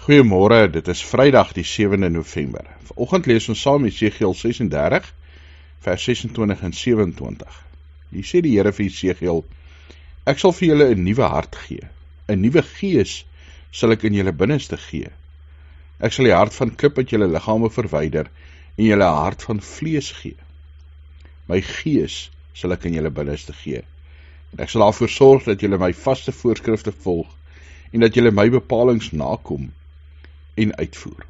Goeiemôre, dit is Vrydag die 7de November. Vanoggend lees ons saam Jesegiel 36, vers 26 en 27. Hier sê die Here vir Jesegiel: Ek sal vir julle 'n nuwe hart gee, 'n nuwe gees sal ek in julle binneste gee. Ek sal die hart van klip uit julle liggame verwyder en julle 'n hart van vlees gee. My gees sal ek in julle binneste gee. En ek sal daarvoor sorg dat julle my vaste voorskrifte volg en dat julle my bepalings nakom en uitvoer.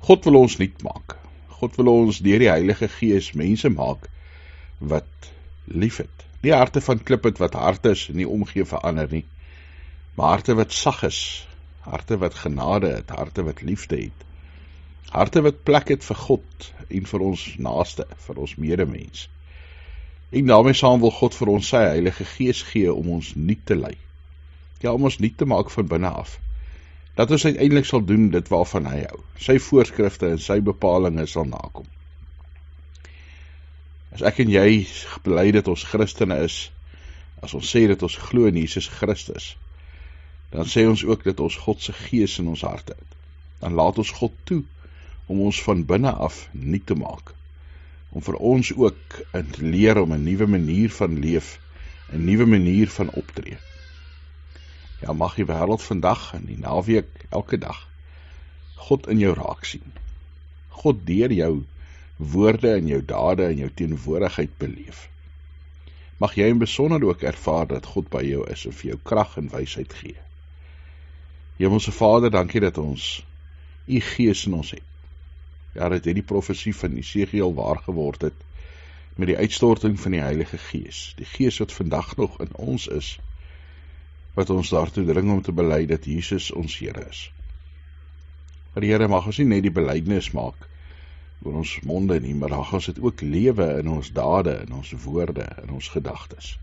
God wil ons nuut maak. God wil ons deur die Heilige Gees mense maak wat lief het. Nie harte van klip het wat hard is en nie omgee vir ander nie, maar harte wat sag is, harte wat genade het, harte wat liefde het, harte wat plek het vir God en vir ons naaste, vir ons medemens. En daarmee saam wil God vir ons sy Heilige Gees gee om ons nuut te lei. Ja, om ons nuut te maak van binne af. Dat ons uiteindelik sal doen dit waarvan hy hou. Sy voorskrifte en sy bepalinge sal nakom. As ek en jy bely dat ons Christene is, as ons sê dat ons glo in Jesus Christus, dan sê ons ook dat ons God se Gees in ons harte het. Dan laat ons God toe om ons van binne af nuut te maak. Om vir ons ook in te leer om 'n nuwe manier van leef, 'n nuwe manier van optree. Ja, mag die wêreld vandag en die naweek elke dag God in jou raak sien. God deur jou woorde en jou dade en jou teenwoordigheid beleef. Mag jy in besonder ook ervaar dat God by jou is en vir jou krag en wysheid gee. Hemelse Vader, dankie dat ons U Gees in ons het. Ja, dat die profesie van Jesegiel waar geword het met die uitstorting van die Heilige Gees. Die Gees wat vandag nog in ons is, wat ons daartoe dring om te bely dat Jesus ons Here is. Maar die Here, mag ons nie net die belydenis maak oor ons monde nie, maar mag ons dit ook lewe in ons dade, in ons woorde, in ons gedagtes.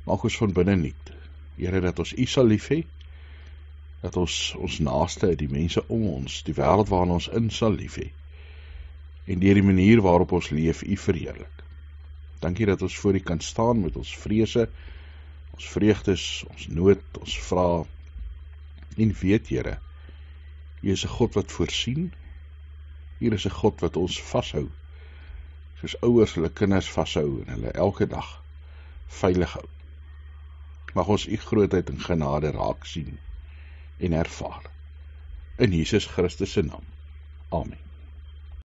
Maak ons van binne nuut. Here, dat ons U sal lief hê, dat ons naaste, die mense om ons, die wêreld waarin ons in sal lief hê, en deur die manier waarop ons leef U verheerlik. Dankie dat ons voor U kan staan met ons vrese, ons vreugdes, ons nood, ons vra, en weet, Here, U is 'n God wat voorsien, U is 'n God wat ons vashou, soos ouers hulle kinders vashou, en hulle elke dag veilig hou. Mag ons U grootheid en genade raak sien, en ervaar. In Jesus Christus se naam. Amen.